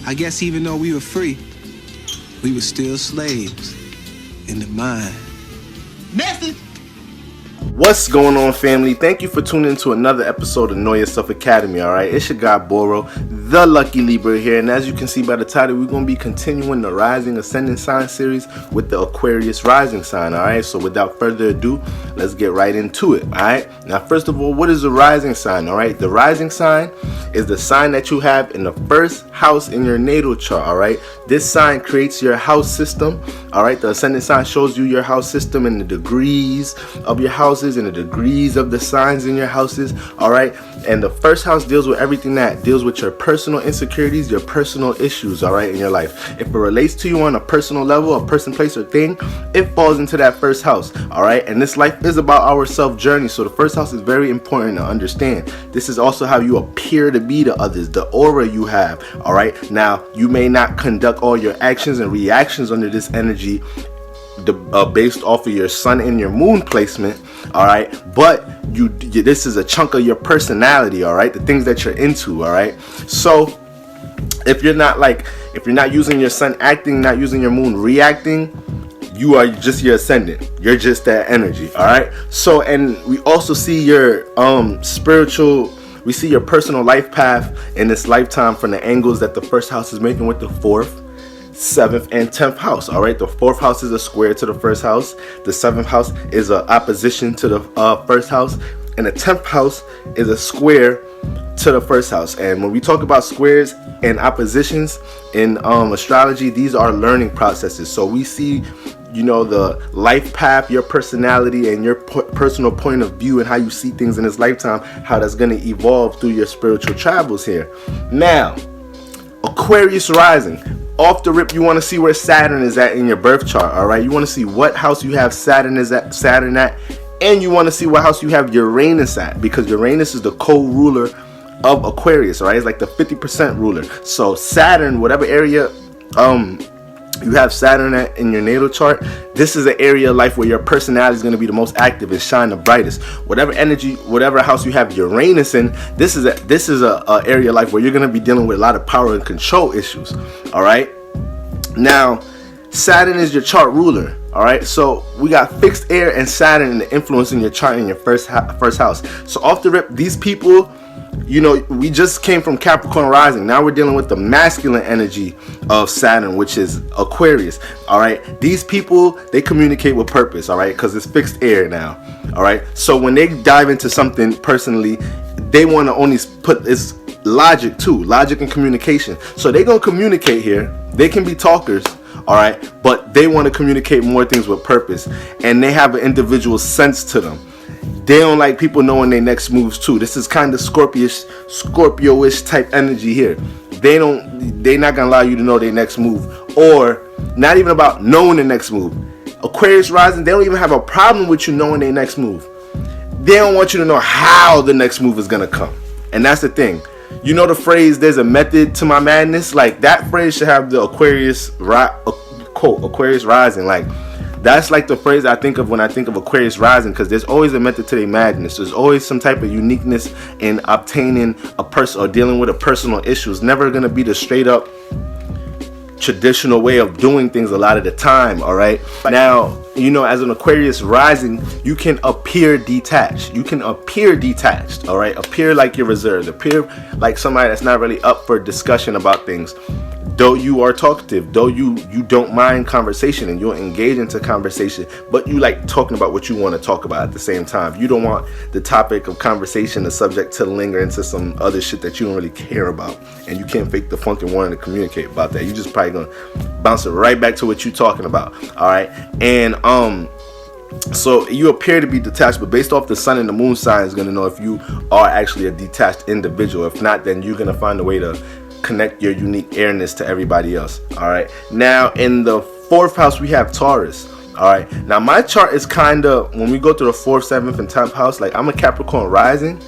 I guess even though we were free, we were still slaves in the mind. Message! What's going on, family? Thank you for tuning in to another episode of Know Yourself Academy. Alright, it's your guy Boro, the Lucky Libra here, and as you can see by the title, we're going to be continuing the Rising Ascendant sign series with the Aquarius Rising sign. Alright, so without further ado, let's get right into it. Alright, now first of all, what is the rising sign? Alright, the rising sign is the sign that you have in the first house in your natal chart. Alright, this sign creates your house system. Alright, the ascendant sign shows you your house system and the degrees of your houses and the degrees of the signs in your houses. Alright, and the first house deals with everything that deals with your personal insecurities, your personal issues, alright, in your life. If it relates to you on a personal level, a person, place, or thing, it falls into that first house. Alright, and this life is about our self journey, so the first house is very important to understand. This is also how you appear to be to others, the aura you have. Alright, now you may not conduct all your actions and reactions under this energy based off of your sun and your moon placement, all right, but this is a chunk of your personality, all right, the things that you're into, all right. So if you're not using your sun acting, not using your moon reacting, you are just your ascendant, you're just that energy, all right. So, and we also see your we see your personal life path in this lifetime from the angles that the first house is making with the 4th, 7th, and 10th house. All right, the 4th house is a square to the first house, the 7th house is an opposition to the first house, and the 10th house is a square to the first house. And when we talk about squares and oppositions in astrology, these are learning processes. So we see, you know, the life path, your personality, and your personal point of view and how you see things in this lifetime, how that's going to evolve through your spiritual travels here. Now, Aquarius rising. Off the rip, you want to see where Saturn is at in your birth chart. All right, you want to see what house you have Saturn at, and you want to see what house you have Uranus at, because Uranus is the co-ruler of Aquarius. All right, it's like the 50% ruler. So Saturn, whatever area you have Saturn at in your natal chart, this is an area of life where your personality is going to be the most active and shine the brightest. Whatever energy, whatever house you have Uranus in, this is a area of life where you're going to be dealing with a lot of power and control issues. All right, now Saturn is your chart ruler. All right, so we got fixed air and Saturn and the influence in your chart in your first house. So off the rip, these people, you know, we just came from Capricorn rising. Now we're dealing with the masculine energy of Saturn, which is Aquarius. All right, these people, they communicate with purpose. All right, because it's fixed air now. All right, so when they dive into something personally, they want to only put this logic too, logic and communication. So they're gonna communicate here. They can be talkers. All right, but they want to communicate more things with purpose, and they have an individual sense to them. They don't like people knowing their next moves too. This is kind of Scorpio-ish type energy here. They're not gonna allow you to know their next move, or not even about knowing the next move. Aquarius rising, they don't even have a problem with you knowing their next move. They don't want you to know how the next move is gonna come, and that's the thing. You know the phrase, there's a method to my madness? Like, that phrase should have the Aquarius rising. Like, that's like the phrase I think of when I think of Aquarius rising, because there's always a method to their madness. There's always some type of uniqueness in obtaining a person or dealing with a personal issue. It's never going to be the straight up traditional way of doing things a lot of the time. All right, now, you know, as an Aquarius rising, you can appear detached. All right, appear like you're reserved, appear like somebody that's not really up for discussion about things. Though you are talkative, though you don't mind conversation and you'll engage into conversation, but you like talking about what you want to talk about at the same time. You don't want the topic of conversation, the subject, to linger into some other shit that you don't really care about, and you can't fake the funk and wanting to communicate about that. You just probably gonna bounce it right back to what you're talking about. All right, and so you appear to be detached, but based off the sun and the moon sign is going to know if you are actually a detached individual. If not, then you're going to find a way to connect your unique airness to everybody else. All right, now in the 4th house we have Taurus. All right, now my chart is kind of, when we go to the 4th, 7th, and 10th house, like, I'm a Capricorn rising,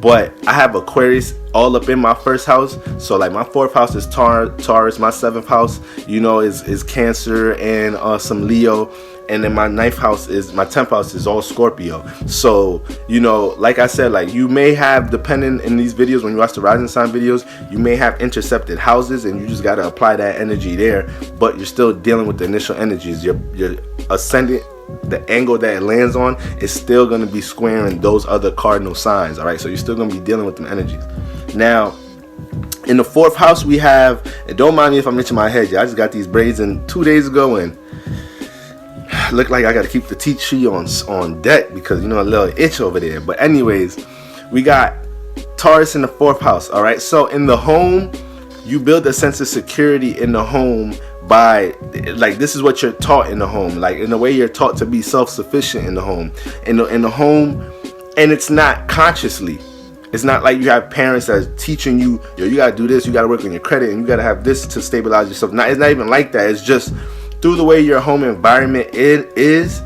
but I have Aquarius all up in my first house. So like my 4th house is Taurus, my 7th house, you know, is Cancer and some Leo, and then my 10th house is all Scorpio. So, you know, like I said, like you may have, depending in these videos, when you watch the rising sign videos, you may have intercepted houses, and you just got to apply that energy there, but you're still dealing with the initial energies. Your ascendant, the angle that it lands on, is still going to be squaring those other cardinal signs. All right, so you're still going to be dealing with them energies. Now in the 4th house we have, and don't mind me if I mention my head, I just got these braids in 2 days ago, and look like I got to keep the tea tree on deck, because you know, a little itch over there. But anyways, we got Taurus in the 4th house. All right, so in the home, you build a sense of security in the home by, like, this is what you're taught in the home, like in the way you're taught to be self-sufficient in the home, in the home. And it's not consciously, it's not like you have parents that's teaching you, yo, you gotta do this, you gotta work on your credit, and you gotta have this to stabilize yourself. It's not even like that. It's just through the way your home environment is,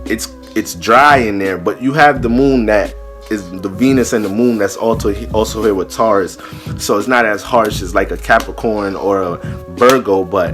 it's dry in there, but you have the moon, that is the Venus and the moon, that's also here with Taurus. So it's not as harsh as like a Capricorn or a Virgo, but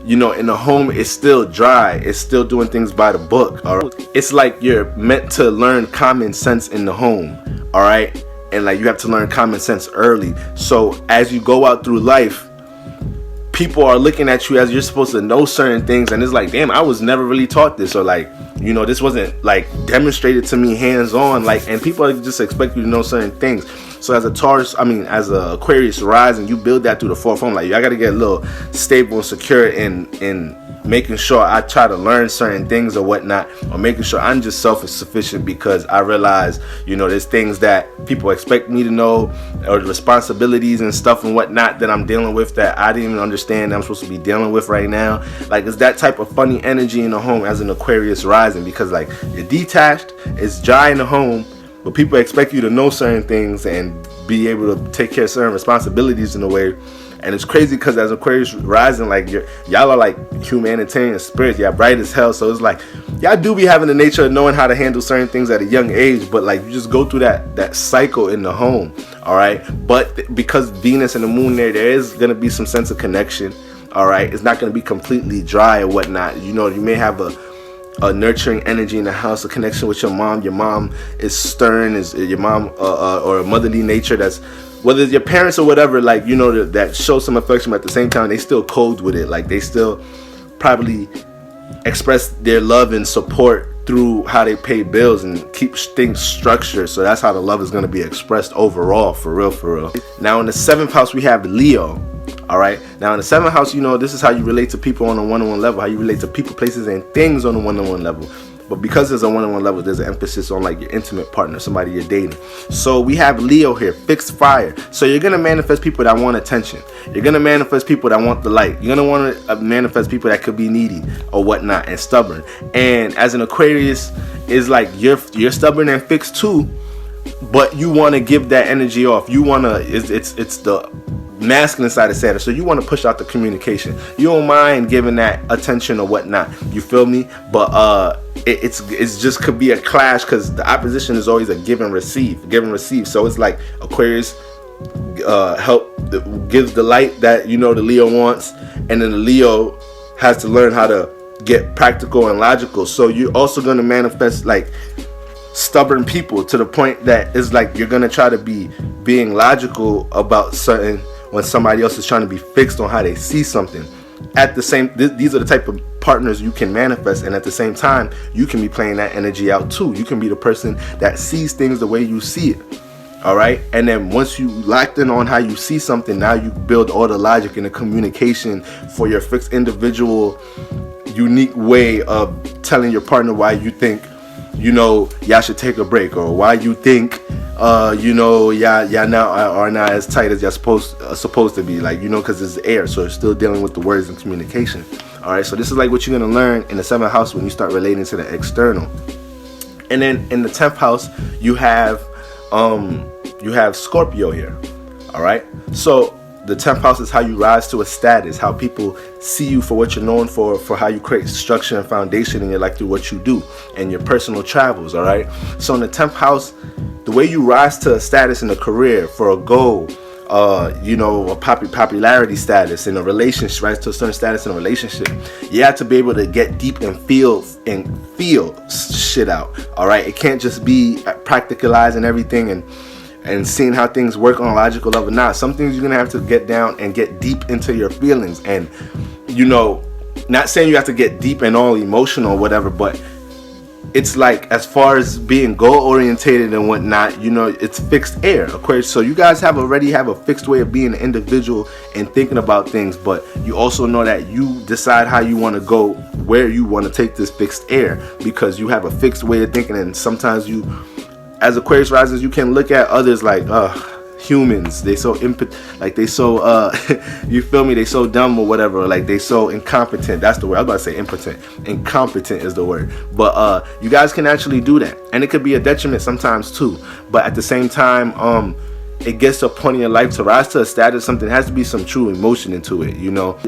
you know, in the home, it's still dry. It's still doing things by the book. All right, it's like you're meant to learn common sense in the home. All right, and like you have to learn common sense early. So as you go out through life, people are looking at you as you're supposed to know certain things, and it's like, damn, I was never really taught this, or like, you know, this wasn't like demonstrated to me hands-on, like, and people just expect you to know certain things. So as a Aquarius rising, you build that through the 4th home. Like, I got to get a little stable and secure in making sure I try to learn certain things or whatnot, or making sure I'm just self-sufficient, because I realize, you know, there's things that people expect me to know, or the responsibilities and stuff and whatnot that I'm dealing with that I didn't even understand that I'm supposed to be dealing with right now. Like, it's that type of funny energy in the home as an Aquarius rising, because like you're detached, it's dry in the home, but people expect you to know certain things and be able to take care of certain responsibilities in a way. And it's crazy because as Aquarius rising, like y'all are like humanitarian spirits, y'all bright as hell. So it's like y'all do be having the nature of knowing how to handle certain things at a young age, but like you just go through that cycle in the home. All right, but because Venus and the moon there is gonna be some sense of connection. All right, it's not gonna be completely dry or whatnot. You know, you may have a nurturing energy in the house, a connection with your mom. Your mom is stern, is your mom or a motherly nature, that's, whether it's your parents or whatever, like, you know, that shows some affection, but at the same time they still code with it. Like, they still probably express their love and support through how they pay bills and keep things structured. So that's how the love is going to be expressed overall, for real. Now in the 7th house we have Leo. All right, now in the 7th house, you know, this is how you relate to people on a one-on-one level, how you relate to people, places, and things on a one-on-one level. But because there's a one-on-one level, there's an emphasis on like your intimate partner, somebody you're dating. So we have Leo here, fixed fire. So you're gonna manifest people that want attention. You're gonna manifest people that want the light. You're gonna want to manifest people that could be needy or whatnot and stubborn. And as an Aquarius, is like you're stubborn and fixed too, but you want to give that energy off. You want to, it's the masculine side of Saturn, so you want to push out the communication. You don't mind giving that attention or whatnot, you feel me? But it's just could be a clash, because the opposition is always a give and receive. So it's like Aquarius gives the light that, you know, the Leo wants, and then the Leo has to learn how to get practical and logical. So you're also going to manifest like stubborn people, to the point that it's like you're going to try to be being logical about certain, when somebody else is trying to be fixed on how they see something. At the same, these are the type of partners you can manifest, and at the same time you can be playing that energy out too. You can be the person that sees things the way you see it. All right, and then once you locked in on how you see something, now you build all the logic and the communication for your fixed individual unique way of telling your partner why you think, you know, y'all should take a break, or why you think you know, y'all now are not as tight as y'all supposed to be, like, you know, because it's air, so it's still dealing with the words and communication. All right, so this is like what you're gonna learn in the 7th house when you start relating to the external. And then in the 10th house you have Scorpio here. All right, so the 10th house is how you rise to a status, how people see you for what you're known for how you create structure and foundation in your life through what you do and your personal travels. All right, so in the 10th house, the way you rise to a status in a career, for a goal, a popularity status in a relationship, rise to a certain status in a relationship, you have to be able to get deep and feel shit out. All right, it can't just be practicalizing everything and seeing how things work on a logical level. Nah, some things you're gonna have to get down and get deep into your feelings. And not saying you have to get deep and all emotional or whatever, but it's like, as far as being goal orientated and whatnot, it's fixed air, Aquarius. So you guys already have a fixed way of being an individual and thinking about things, but you also know that you decide how you want to go, where you want to take this fixed air, because you have a fixed way of thinking. And sometimes you, as Aquarius risers, you can look at others like, humans, they so you feel me, they so dumb or whatever, like they so incompetent. That's the word. I was about to say impotent. Incompetent is the word. But you guys can actually do that, and it could be a detriment sometimes too. But at the same time, it gets to a point in your life to rise to a status, something has to be some true emotion into it.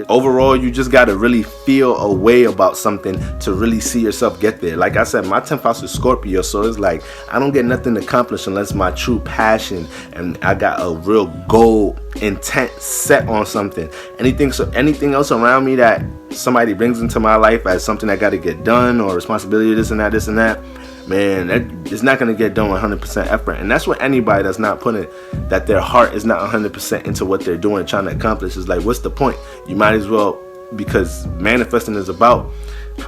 Overall, you just got to really feel a way about something to really see yourself get there. Like I said, my 10th house is Scorpio, so it's like I don't get nothing accomplished unless my true passion and I got a real goal, intent set on something. Anything else around me that somebody brings into my life as something that got to get done, or responsibility, this and that, man, that is not going to get done with 100% effort. And that's what anybody that's not putting, that their heart is not 100% into what they're doing, trying to accomplish, is like, what's the point? You might as well, because manifesting is about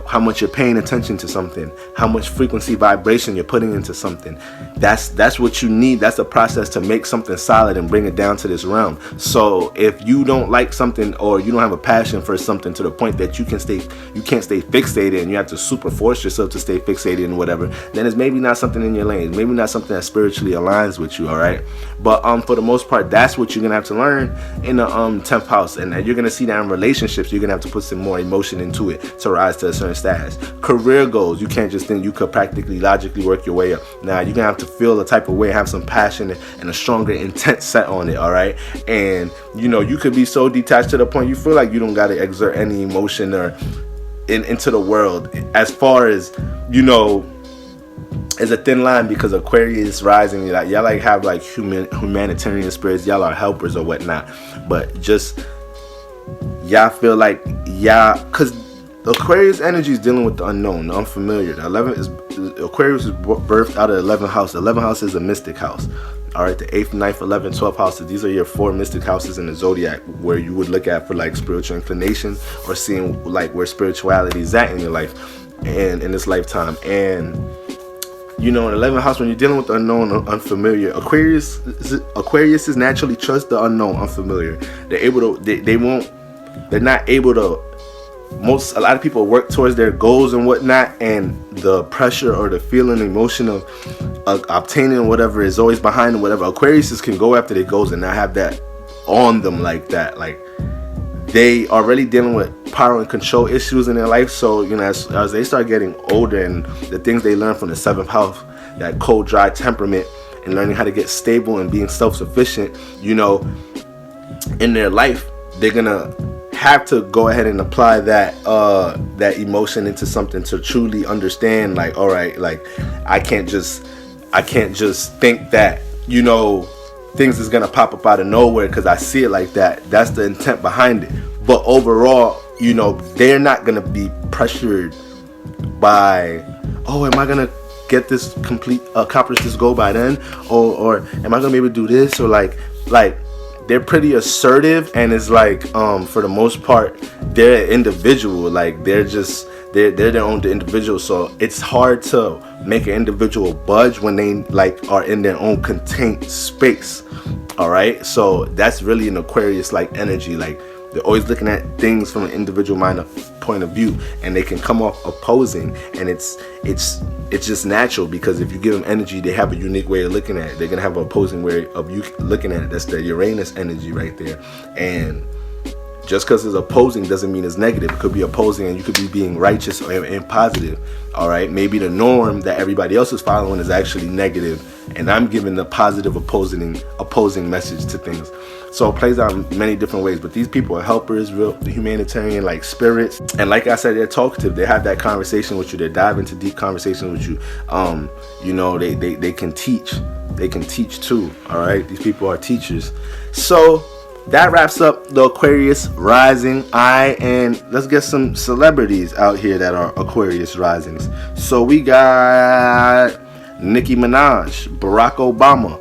how much you're paying attention to something, how much frequency vibration you're putting into something. That's what you need. That's the process to make something solid and bring it down to this realm. So if you don't like something, or you don't have a passion for something to the point that you can't stay fixated, and you have to super force yourself to stay fixated and whatever, then it's maybe not something in your lane, maybe not something that spiritually aligns with you. All right, but for the most part, that's what you're gonna have to learn in the 10th house, and you're gonna see that in relationships, you're gonna have to put some more emotion into it to rise to a certain status. Career goals, you can't just think you could practically logically work your way up. Now you're gonna have to feel the type of way, have some passion and a stronger intent set on it. All right, and you could be so detached to the point you feel like you don't got to exert any emotion or into the world. As far as it's a thin line, because Aquarius rising, y'all have humanitarian spirits, y'all are helpers or whatnot, but just y'all feel like because Aquarius energy is dealing with the unknown, the unfamiliar. Aquarius is birthed out of the 11th house. The 11th house is a mystic house. All right, the 8th, 9th, 11th, 12th houses, these are your 4 mystic houses in the zodiac, where you would look at for spiritual inclination, or seeing where spirituality is at in your life and in this lifetime. And in the 11th house, when you're dealing with the unknown, unfamiliar, Aquarius is naturally trust the unknown, unfamiliar. They're not able to. A lot of people work towards their goals and whatnot, and the pressure or the feeling, emotion of obtaining whatever is always behind them. Whatever, Aquariuses can go after their goals and not have that on them like that. Like, they are already dealing with power and control issues in their life. So as they start getting older, and the things they learn from the 7th house, that cold, dry temperament, and learning how to get stable and being self-sufficient, in their life, they're gonna have to go ahead and apply that emotion into something to truly understand, all right, I can't just think that things is gonna pop up out of nowhere because I see it like that. That's the intent behind it. But overall, they're not gonna be pressured by, am I gonna get this accomplish this goal by then, or am I gonna be able to do this, or like they're pretty assertive, and it's for the most part, they're an individual. They're their own individual. So it's hard to make an individual budge when they are in their own contained space. All right. So that's really an Aquarius energy. They're always looking at things from an individual point of view, and they can come off opposing, and it's just natural, because if you give them energy, they have a unique way of looking at it. They're gonna have an opposing way of you looking at it. That's the Uranus energy right there. And Just because it's opposing doesn't mean it's negative. It could be opposing and you could be being righteous and positive. All right, maybe the norm that everybody else is following is actually negative, and I'm giving the positive opposing message to things. So it plays out in many different ways. But these people are helpers, real humanitarian like spirits, and like I said, they're talkative. They have that conversation with you. They dive into deep conversations with you. You know, they can teach. They can teach too. All right, these people are teachers. So that wraps up the Aquarius Rising. And let's get some celebrities out here that are Aquarius Risings. So we got Nicki Minaj, Barack Obama,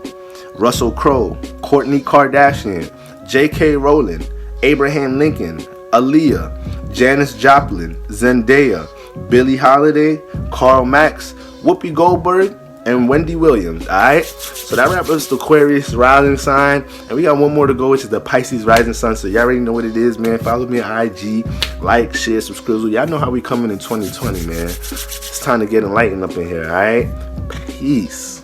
Russell Crowe, Kourtney Kardashian, J.K. Rowling, Abraham Lincoln, Aaliyah, Janis Joplin, Zendaya, Billie Holiday, Karl Marx, Whoopi Goldberg, and Wendy Williams. Alright, so that wraps up the Aquarius Rising sign, and we got one more to go, which is the Pisces Rising Sun. So y'all already know what it is, man. Follow me on IG, like, share, subscribe. Y'all know how we coming in 2020, man. It's time to get enlightened up in here. Alright, peace.